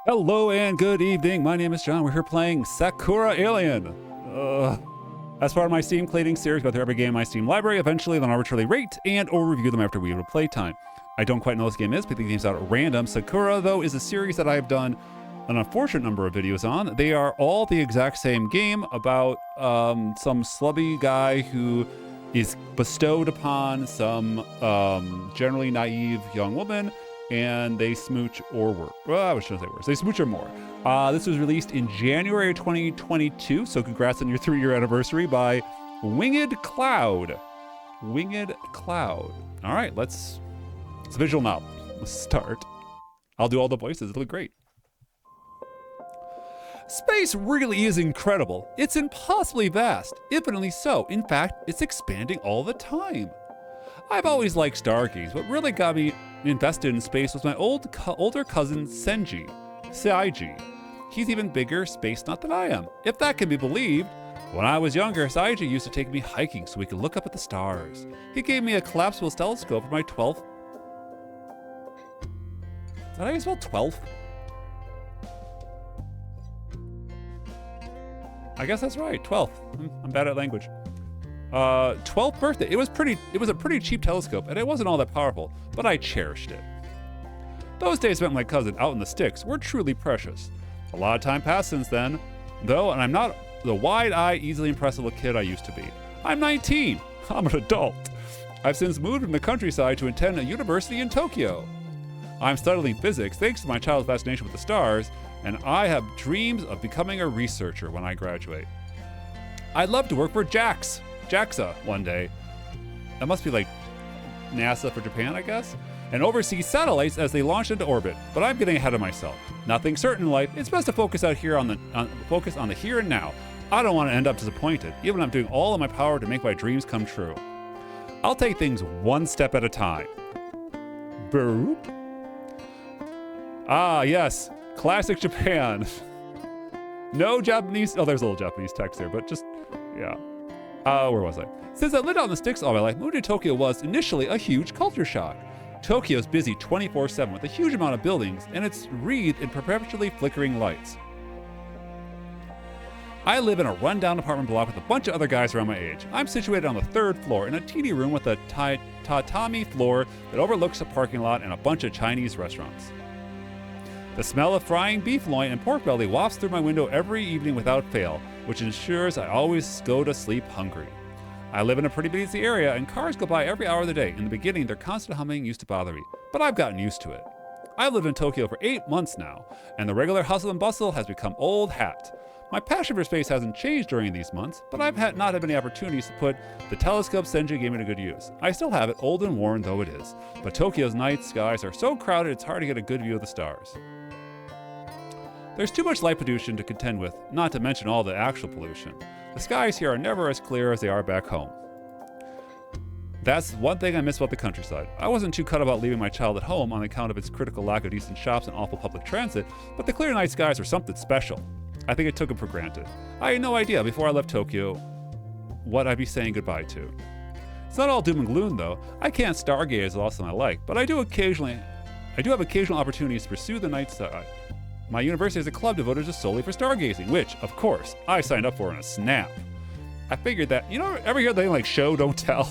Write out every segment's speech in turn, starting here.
Hello and good evening. My name is John. We're here playing Sakura Alien. As part of my Steam cleaning series, go through every game in my Steam library, eventually then arbitrarily rate and or review them after we have a playtime. I don't quite know what this game is, but the game's out at random. Sakura, though, is a series that I've done an unfortunate number of videos on. They are all the exact same game about some slubby guy who is bestowed upon some generally naive young woman, and they smooch or work. Well, I was trying to say worse. They smooch or more. This was released in January 2022, so congrats on your 3-year anniversary by Winged Cloud. Winged Cloud. All right, it's a visual novel. Let's start. I'll do all the voices. It'll look great. Space really is incredible. It's impossibly vast, infinitely so. In fact, it's expanding all the time. I've always liked stargaze. What really got me invested in space was my older cousin Seiji. He's even bigger space nut than I am, if that can be believed. When I was younger, Seiji used to take me hiking so we could look up at the stars. He gave me a collapsible telescope for my 12th. Is that how you spell 12th? I guess that's right, 12th. I'm bad at language. 12th birthday. It was a pretty cheap telescope, and it wasn't all that powerful, but I cherished it. Those days spent with my cousin out in the sticks were truly precious. A lot of time passed since then, though, and I'm not the wide-eyed, easily impressive little kid I used to be. I'm 19. I'm an adult. I've since moved from the countryside to attend a university in Tokyo. I'm studying physics thanks to my childhood fascination with the stars, and I have dreams of becoming a researcher when I graduate. I'd love to work for JAXA one day. That must be like NASA for Japan, I guess, and oversee satellites as they launch into orbit. But I'm getting ahead of myself. Nothing certain in life. It's best to focus on the here and now. I don't want to end up disappointed, even when I'm doing all in my power to make my dreams come true. I'll take things one step at a time. Boop. Ah, yes, classic Japan. No Japanese. Oh, there's a little Japanese text there, but just yeah. Where was I? Since I lived out in the sticks all my life, moving to Tokyo was initially a huge culture shock. Tokyo's busy 24/7 with a huge amount of buildings, and it's wreathed in perpetually flickering lights. I live in a rundown apartment block with a bunch of other guys around my age. I'm situated on the 3rd floor in a teeny room with a tatami floor that overlooks a parking lot and a bunch of Chinese restaurants. The smell of frying beef loin and pork belly wafts through my window every evening without fail, which ensures I always go to sleep hungry. I live in a pretty busy area, and cars go by every hour of the day. In the beginning, their constant humming used to bother me, but I've gotten used to it. I've lived in Tokyo for 8 months now, and the regular hustle and bustle has become old hat. My passion for space hasn't changed during these months, but I've not had many opportunities to put the telescope Seiji gave me to good use. I still have it, old and worn though it is, but Tokyo's night skies are so crowded it's hard to get a good view of the stars. There's too much light pollution to contend with, not to mention all the actual pollution. The skies here are never as clear as they are back home. That's one thing I miss about the countryside. I wasn't too cut about leaving my child at home on account of its critical lack of decent shops and awful public transit, but the clear night skies were something special. I think I took them for granted. I had no idea before I left Tokyo what I'd be saying goodbye to. It's not all doom and gloom though. I can't stargaze as often as I like, but I do have occasional opportunities to pursue the night sky. My university has a club devoted just solely for stargazing, which, of course, I signed up for in a snap. I figured that, ever hear the thing like show, don't tell?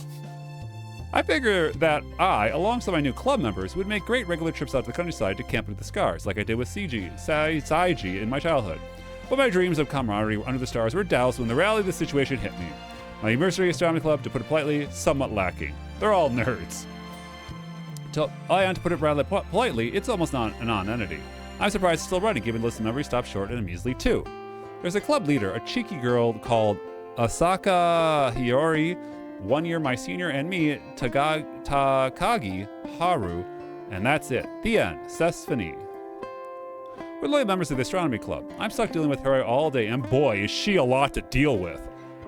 I figure that I, alongside my new club members, would make great regular trips out to the countryside to camp under the stars, like I did with Saiji in my childhood. But my dreams of camaraderie under the stars were doused when the reality of the situation hit me. My university astronomy club, to put it politely, somewhat lacking. They're all nerds. To put it rather politely, it's almost not a non-entity. I'm surprised it's still running, given the list of members stopped short at a measly 2. There's a club leader, a cheeky girl called Asaka Hiyori, 1 year my senior, and me, Takagi Haru, and that's it. The end. C'est fini. We're loyal members of the astronomy club. I'm stuck dealing with her all day, and boy, is she a lot to deal with.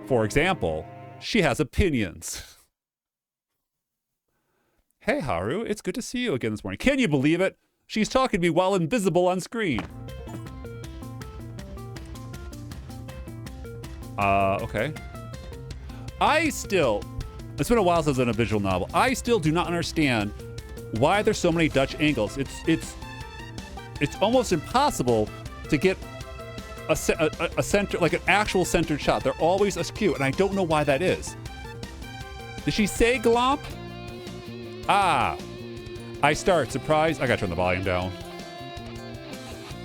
For example, she has opinions. Hey Haru, it's good to see you again this morning. Can you believe it? She's talking to me while invisible on screen. Okay. It's been a while since I've done a visual novel. I still do not understand why there's so many Dutch angles. It's it's almost impossible to get a center, like an actual centered shot. They're always askew, and I don't know why that is. Did she say glomp? Ah. I start surprised. I gotta turn the volume down.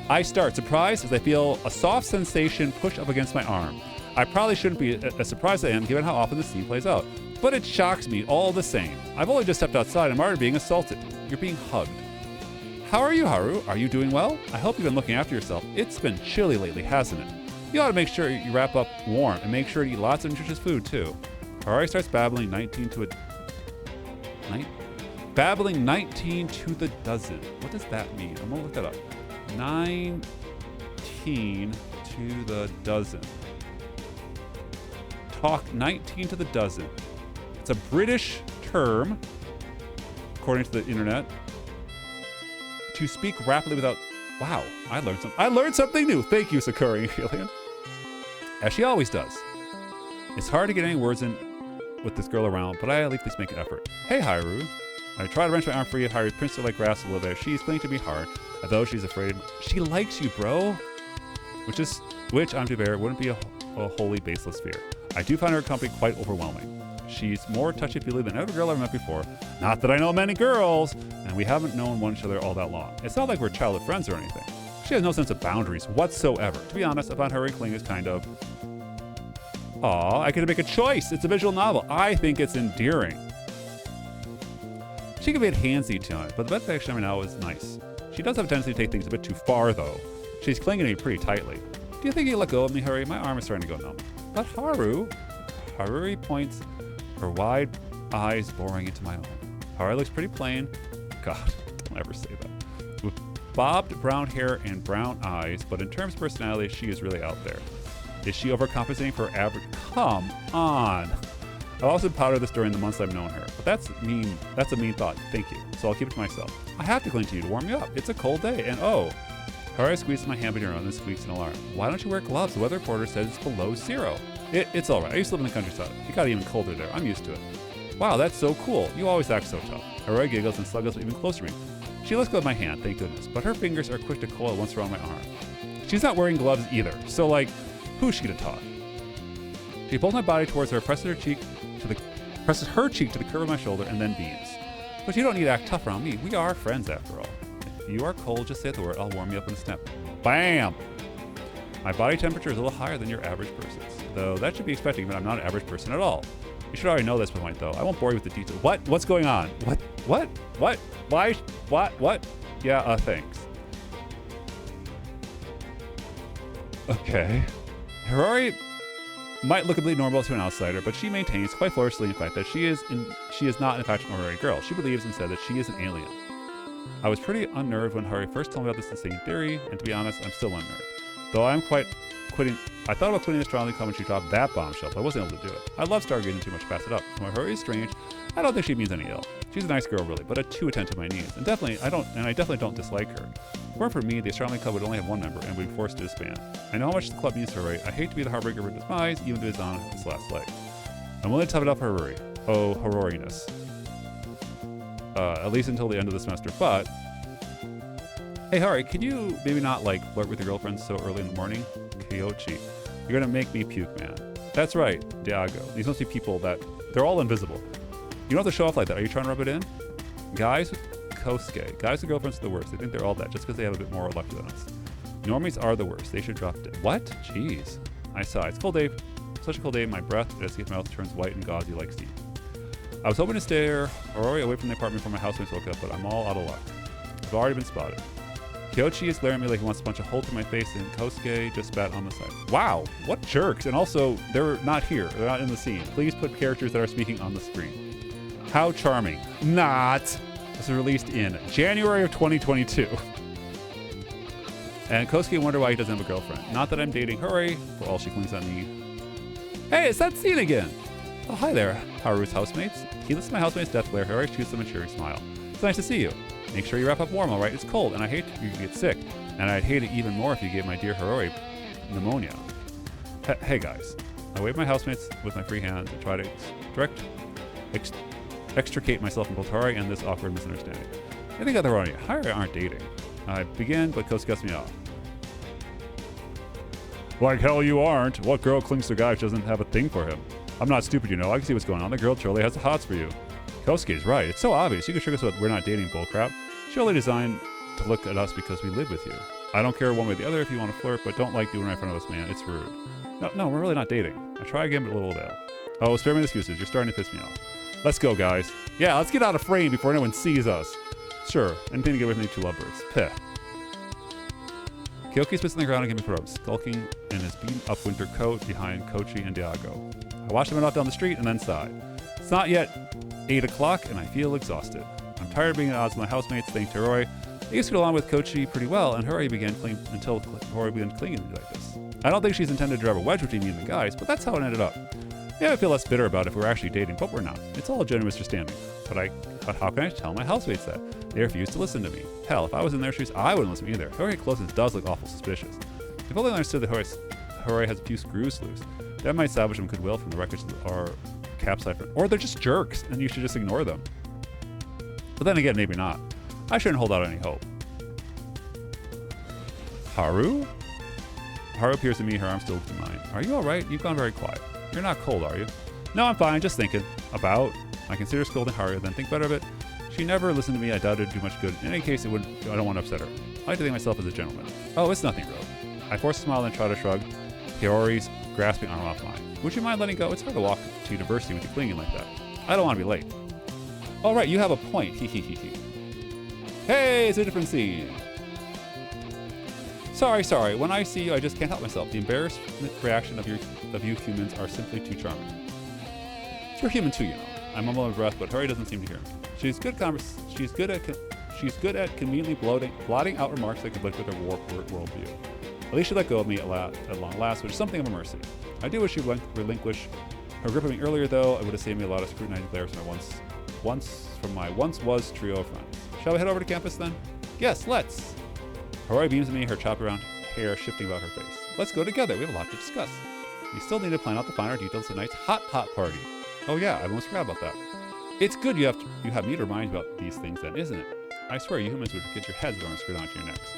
I start surprised as I feel a soft sensation push up against my arm. I probably shouldn't be as surprised as I am given how often the scene plays out, but it shocks me all the same. I've only just stepped outside and I'm already being assaulted. You're being hugged. How are you, Haru? Are you doing well? I hope you've been looking after yourself. It's been chilly lately, hasn't it? You ought to make sure you wrap up warm and make sure to eat lots of nutritious food too. Haru starts babbling 19 to the dozen. What does that mean? I'm gonna look that up. 19 to the dozen. Talk 19 to the dozen. It's a British term, according to the internet, to speak rapidly without. Wow, I learned something new. Thank you, Sakura Alien. As she always does. It's hard to get any words in with this girl around, but I at least make an effort. Hey, Haru. I try to wrench my arm free of Haru's princess-like grasp a little bit. She's clinging to me hard, although she's afraid. She likes you, bro. Which I'm to bear, wouldn't be a wholly baseless fear. I do find her company quite overwhelming. She's more touchy-feely than every girl I've met before. Not that I know many girls, and we haven't known one another all that long. It's not like we're childhood friends or anything. She has no sense of boundaries whatsoever. To be honest, I find her cling is kind of... Aw, I get to make a choice. It's a visual novel. I think it's endearing. She can be a handsy tonight, but the best action right now is nice. She does have a tendency to take things a bit too far, though. She's clinging to me pretty tightly. Do you think you let go of me, Haru? My arm is starting to go numb. But Haru points her wide eyes boring into my own. Haru looks pretty plain. God, don't ever say that. With bobbed brown hair and brown eyes, but in terms of personality, she is really out there. Is she overcompensating for her average? Come on. I've also powdered this during the months I've known her, but that's a mean thought. Thank you. So I'll keep it to myself. I have to cling to you to warm you up. It's a cold day, and oh. Haru squeezes my hand between her own and squeaks an alarm. Why don't you wear gloves? The weather reporter says it's below 0. It's all right. I used to live in the countryside. It got even colder there. I'm used to it. Wow, that's so cool. You always act so tough. Haru giggles and snuggles even closer to me. She lets go of my hand, thank goodness, but her fingers are quick to coil once around my arm. She's not wearing gloves either, so like, who's she to talk? She pulls my body towards her, presses her cheek to the curve of my shoulder, and then beams. But you don't need to act tough around me. We are friends after all. If you are cold, just say the word. I'll warm you up in a snap. Bam! My body temperature is a little higher than your average person's, though that should be expected, but I'm not an average person at all. You should already know this point, though. I won't bore you with the details. What? What's going on? What? Why? What? Yeah, thanks. Okay. Haru might look completely normal to an outsider, but she maintains quite flourishingly in fact that she is not in fact an ordinary girl. She believes instead that she is an alien. I was pretty unnerved when Haru first told me about this insane theory, and to be honest, I'm still unnerved. Though I thought about quitting the strongly when she dropped that bombshell, but I wasn't able to do it. I love stargazing too much to pass it up. While Haru is strange, I don't think she means any ill. She's a nice girl really, but too attentive to my needs, and I definitely don't dislike her. If it weren't for me, the astronomy club would only have one member and would be forced to disband. I know how much the club means to Haru. I hate to be the heartbreaker of her demise, even if it is on its last leg. I'm willing to tough it up for Haru. Oh, Haruiness. At least until the end of the semester, but... Hey, Haru, can you maybe not, flirt with your girlfriend so early in the morning? Kyochi. You're gonna make me puke, man. That's right, Diago. These must be people that... They're all invisible. You don't have to show off like that. Are you trying to rub it in? Guys with Kosuke. Guys with girlfriends are the worst. They think they're all that just because they have a bit more luck than us. Normies are the worst. They should drop it. What? Jeez. I sigh. It's a cold day. Such a cold day. My breath, as if my mouth turns white and gauzy like steam. I was hoping to stare Haru away from the apartment before my housemates woke up, but I'm all out of luck. I've already been spotted. Kyochi is glaring at me like he wants to punch a hole through my face, and Kosuke just spat on the side. Wow, what jerks! And also, they're not here. They're not in the scene. Please put characters that are speaking on the screen. How charming. Not. This was released in January of 2022. And Kosuke wonder why he doesn't have a girlfriend. Not that I'm dating Haru, for all she clings on me. Hey, it's that scene again! Oh, hi there, Haru's housemates. He listens to my housemates' death glare. Haru shoots them a cheery smile. It's nice to see you. Make sure you wrap up warm, all right? It's cold, and I hate you get sick. And I'd hate it even more if you gave my dear Haru pneumonia. Hey, guys. I wave my housemates with my free hand and try to extricate myself from both Haru and this awkward misunderstanding. I think they're wrong. Haru aren't dating. I begin, but Kosuke cuts me off. Like hell you aren't. What girl clings to a guy who doesn't have a thing for him? I'm not stupid, you know. I can see what's going on. The girl surely has the hots for you. Kosuke's right. It's so obvious. You can trick us with we're not dating bullcrap. She only designed to look at us because we live with you. I don't care one way or the other if you want to flirt, but don't like doing it in front of us, man. It's rude. No, we're really not dating. I try again, but a little bit. Oh, spare me the excuses. You're starting to piss me off. Let's go, guys. Yeah, let's get out of frame before anyone sees us. Sure, anything to get away from the two lovebirds. Peh. Kyoki spits on the ground and gets me put up, skulking in his beaten-up winter coat behind Kochi and Diago. I watch him run off down the street and then sigh. It's not yet 8 o'clock, and I feel exhausted. I'm tired of being at odds with my housemates, thanks to Hiroi. I used to get along with Kochi pretty well, and Hiroi began clinging to me like this. I don't think she's intended to drive a wedge between me and the guys, but that's how it ended up. Yeah, I feel less bitter about it if we're actually dating, but we're not. It's all a genuine misunderstanding. But how can I tell my housemates that? They refuse to listen to me. Hell, if I was in their shoes, I wouldn't listen either. Hiroi closeness does look awful suspicious. If only I understood that Hiroi has a few screws loose. That might salvage some goodwill from the records of our capsite. Or they're just jerks, and you should just ignore them. But then again, maybe not. I shouldn't hold out any hope. Haru? Haru appears to me, her arm still to mine. Are you alright? You've gone very quiet. You're not cold, are you? No, I'm fine, just thinking. About? I consider scolding Haru, then think better of it. She never listened to me, I doubt it'd do much good. In any case, I don't want to upset her. I like to think myself as a gentleman. Oh, it's nothing, really. I force a smile and try to shrug. Hiyori's grasping arm off mine. Would you mind letting go? It's hard to walk to university with you clinging like that. I don't want to be late. All right, you have a point. Hey, it's a different scene. Sorry. When I see you, I just can't help myself. The embarrassed reaction of you humans are simply too charming. You're human too, you know. I mumble under breath, but Hiroi doesn't seem to hear me. She's good at conveniently blotting out remarks that conflict with her warped worldview. At least she let go of me at long last, which is something of a mercy. I do wish she'd relinquish her grip of me earlier, though. It would have saved me a lot of scrutinizing glares from my once was trio of friends. Shall we head over to campus then? Yes, let's. Hiroi beams at me, her chopped around hair shifting about her face. Let's go together. We have a lot to discuss. We still need to plan out the finer details of tonight's hot party. Oh yeah, I almost forgot about that. It's good you have me to remind you about these things then, isn't it? I swear you humans would get your heads going screwed onto your necks.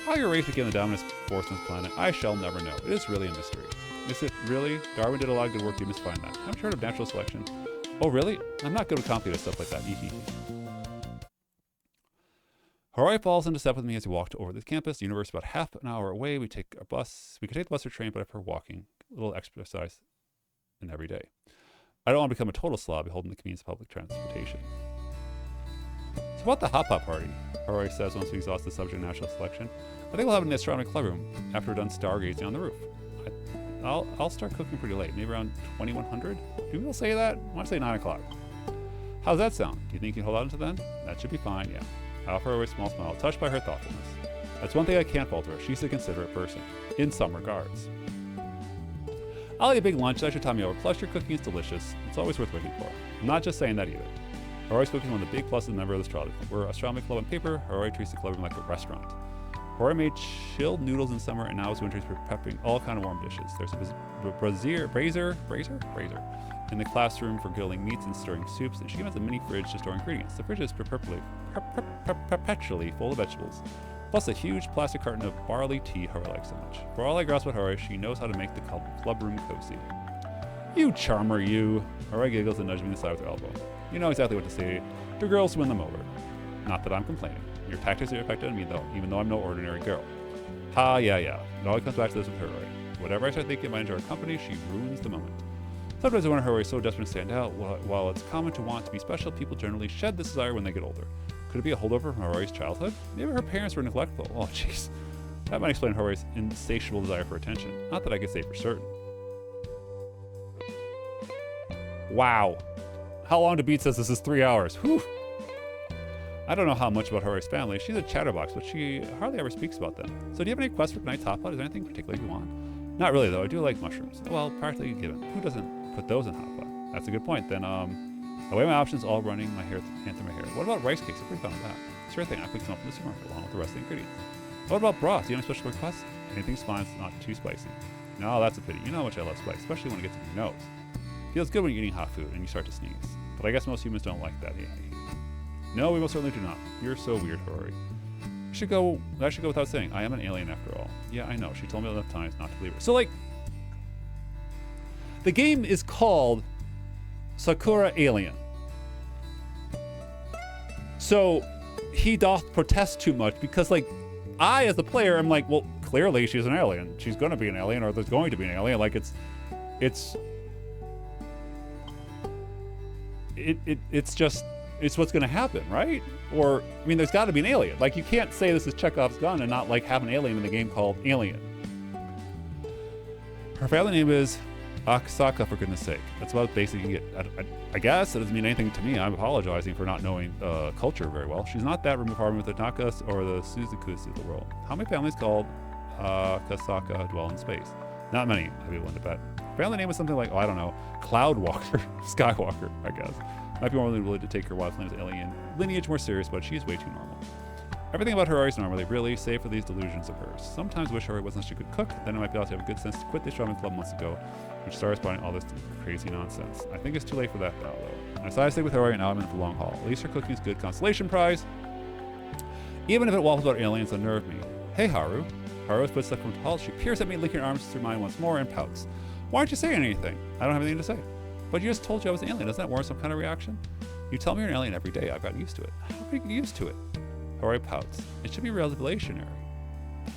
How your race became the dominant force on this planet, I shall never know. It is really a mystery. Is it really? Darwin did a lot of good work to find that. Haven't you heard of natural selection? Oh really? I'm not good with complicated stuff like that. Hiroi falls into step with me as we walk over the campus. The university is about half an hour away. We could take the bus or train, but I prefer walking. A little exercise in every day. I don't want to become a total slob beholden to the convenience of public transportation. So about the hot pot party, Hiroi says once we exhaust the subject of natural selection. I think we'll have it in the astronomy club room after we're done stargazing on the roof. I'll start cooking pretty late, maybe around 2100. Do people say that? I want to say 9 o'clock. How's that sound? Do you think you can hold on to then? That should be fine, yeah. I offer her a small smile, touched by her thoughtfulness. That's one thing I can't fault her. She's a considerate person, in some regards. I'll eat a big lunch. I should time me over. Plus, your cooking is delicious. It's always worth waiting for. I'm not just saying that either. Hiroi cooking is one of the big pluses of member of the astronomy club. We're astronomy club on paper. Hiroi treats the club room like a restaurant. Hiroi made chilled noodles in summer, and now as winter, we're prepping all kind of warm dishes. There's a brazier in the classroom for grilling meats and stirring soups, and she even has a mini fridge to store ingredients. The fridge is perpetually full of vegetables. Plus a huge plastic carton of barley tea Hiroi likes so much. For all I grasp with Hiroi, she knows how to make the club room cozy. You charmer, you. Hiroi giggles and nudges me in the side with her elbow. You know exactly what to say to girls to win them over. Not that I'm complaining. Your tactics are effective on me, though, even though I'm no ordinary girl. Yeah. It always comes back to this with Hiroi. Whatever I start thinking might enjoy her company, she ruins the moment. Sometimes I wonder Hiroi is so desperate to stand out. While it's common to want to be special, people generally shed this desire when they get older. Could it be a holdover from Hiroi's childhood? Maybe her parents were neglectful. Oh, jeez. That might explain Hiroi's insatiable desire for attention. Not that I could say for certain. Wow. How long to beat says this is 3 hours. Whew. I don't know how much about Hiroi's family. She's a chatterbox, but she hardly ever speaks about them. So do you have any requests for tonight's hot pot? Is there anything particular you want? Not really, though. I do like mushrooms. Well, practically given. Who doesn't put those in hot pot? That's a good point. Then, I weigh my options, all running my hair through my hair. What about rice cakes? I'm pretty fun with that. Sure thing, I picked some up from the supermarket along with the rest of the ingredients. What about broth? Do you have any special requests? Anything's fine, it's not too spicy. No, that's a pity. You know how much I love spice, especially when it gets in your nose. Feels good when you're eating hot food and you start to sneeze. But I guess most humans don't like that. No, we most certainly do not. You're so weird, Hiroi. Should go. That should go without saying. I am an alien after all. Yeah, I know. She told me enough times not to believe her. So like, the game is called Sakura Alien. So he doth protest too much because like, I as the player am like, well, clearly she's an alien. She's going to be an alien, or there's going to be an alien. Like it's just what's going to happen, right? Or, I mean, there's got to be an alien. Like, you can't say this is Chekhov's gun and not, like, have an alien in the game called Alien. Her family name is Akasaka, for goodness sake. That's about basic you can get. I guess it doesn't mean anything to me. I'm apologizing for not knowing culture very well. She's not that removed from the Nakas or the Suzukus of the world. How many families called Akasaka dwell in space? Not many, I'd be willing to bet. Family name is something like, oh, I don't know, Cloudwalker, Skywalker, I guess. Might be more willing to take her wife's name as alien lineage more serious, but she's way too normal. Everything about her is normally, really, save for these delusions of hers. Sometimes wish her wasn't such a good cook, then it might be able to have a good sense to quit the drumming club months ago, which starts buying all this crazy nonsense. I think it's too late for that now, though. I decided to stay with her, and now I'm in for the long haul. At least her cooking is good consolation prize. Even if it waffles about aliens, unnerve me. Hey, Haru. Haru's footsteps come to halt. She peers at me, linking her arms through mine once more, and pouts. Why aren't you saying anything? I don't have anything to say. But you just told you I was an alien. Doesn't that warrant some kind of reaction? You tell me you're an alien every day. I've gotten used to it. How can you get used to it? Haru pouts. It should be revelationary.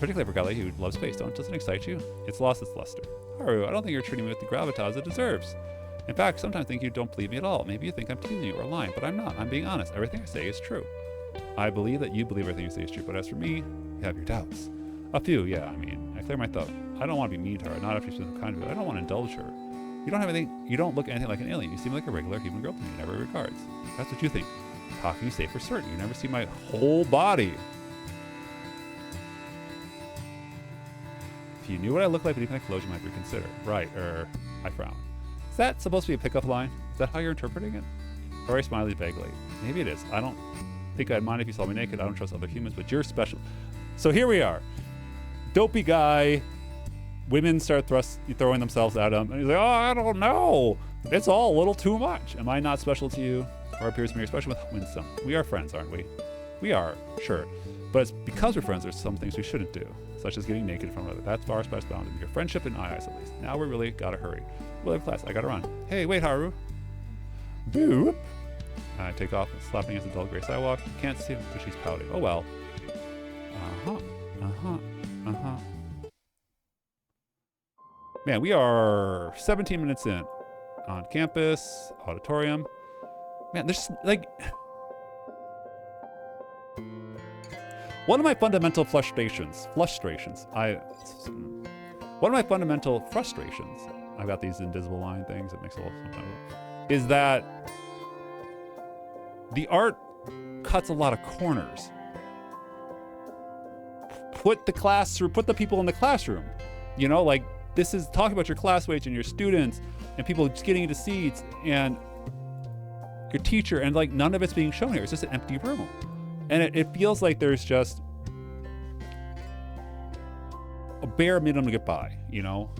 Particularly for a guy like you who loves space. Doesn't it excite you? It's lost its luster. Haru, I don't think you're treating me with the gravitas it deserves. In fact, sometimes I think you don't believe me at all. Maybe you think I'm teasing you or lying, but I'm not. I'm being honest. Everything I say is true. I believe that you believe everything you say is true, but as for me, you have your doubts. A few, yeah, I mean, I clear my thought. I don't want to be mean to her, not after she's been kind to her. I don't want to indulge her. You don't have anything, you don't look anything like an alien. You seem like a regular human girl to me in every regards. That's what you think. How can you say for certain? You never see my whole body. If you knew what I looked like beneath my clothes, you might reconsider. Right, I frown. Is that supposed to be a pickup line? Is that how you're interpreting it? Or I smiley vaguely. Maybe it is. I don't think I'd mind if you saw me naked. I don't trust other humans, but you're special. So here we are. Dopey guy. Women start throwing themselves at him, and he's like, oh, I don't know. It's all a little too much. Am I not special to you? Or appears to me you're special with Winsome. We are friends, aren't we? We are, sure. But it's because we're friends, there's some things we shouldn't do, such as getting naked in front of others. That's far as best bound in your friendship in my eyes, at least. Now we really gotta hurry. We'll have class. I gotta run. Hey, wait, Haru. Boop. I take off, slapping against the dull gray sidewalk. Can't see him, but she's pouting. Oh well. Man, we are 17 minutes in. On campus, auditorium. Man, there's like... One of my fundamental frustrations, I've got these invisible line things that makes a little sometimes, is that the art cuts a lot of corners. Put the people in the classroom. You know, like, this is talking about your classmates and your students and people just getting into seats and your teacher, and like none of it's being shown here. It's just an empty room. And it feels like there's just a bare minimum to get by, you know?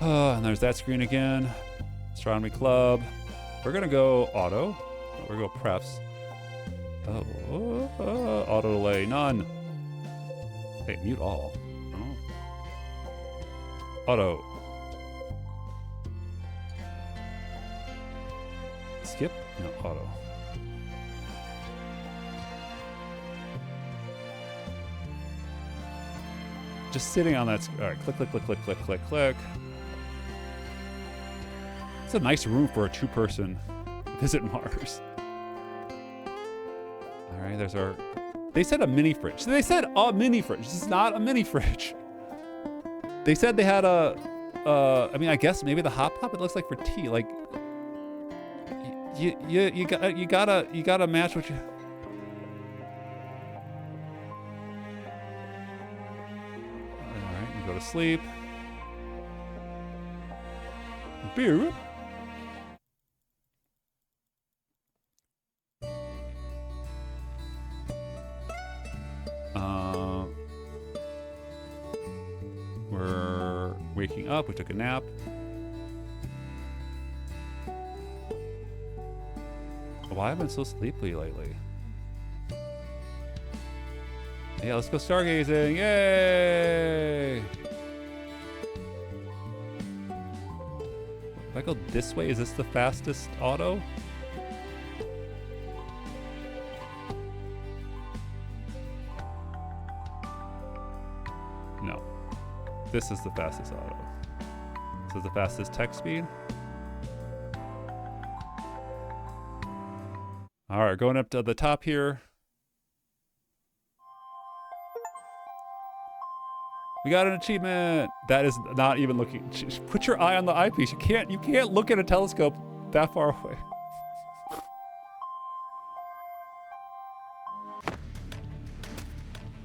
And there's that screen again. Astronomy club. We're gonna go auto. We're gonna go prefs. Auto delay, none. Hey, mute all. Auto. Skip? No, auto. Just sitting on that. All right, click, click, click, click, click, click, click. It's a nice room for a two-person visit Mars. All right, there's our... They said a mini fridge. They said a mini fridge. This is not a mini fridge. They said they had a, I mean, I guess maybe the hot pot, it looks like for tea. Like, you gotta match what you... All right, you go to sleep. Beer. We're waking up. We took a nap. Why have I been so sleepy lately? Yeah, let's go stargazing. Yay! If I go this way, is this the fastest auto? No. This is the fastest auto. This is the fastest tech speed. All right, going up to the top here. We got an achievement. That is not even looking. Put your eye on the eyepiece. You can't look at a telescope that far away.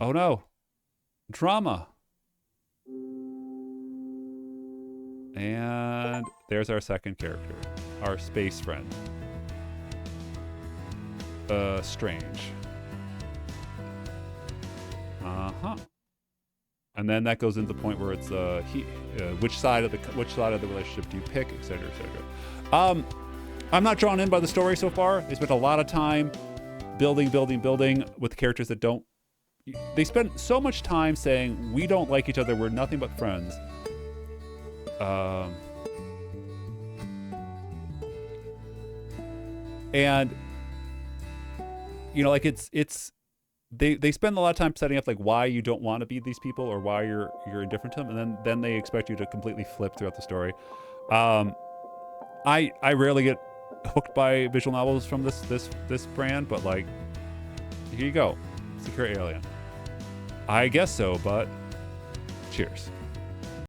Oh no. Drama. And there's our second character, our space friend. Strange. Uh-huh. And then that goes into the point where it's which side of the relationship do you pick, etc., etc. I'm not drawn in by the story so far. They spent a lot of time building with characters that don't. They spent so much time saying we don't like each other. We're nothing but friends. And you know, like it's. They spend a lot of time setting up like why you don't want to be these people or why you're indifferent to them, and then they expect you to completely flip throughout the story. I rarely get hooked by visual novels from this brand, but like here you go, Secure Alien. I guess so, but cheers.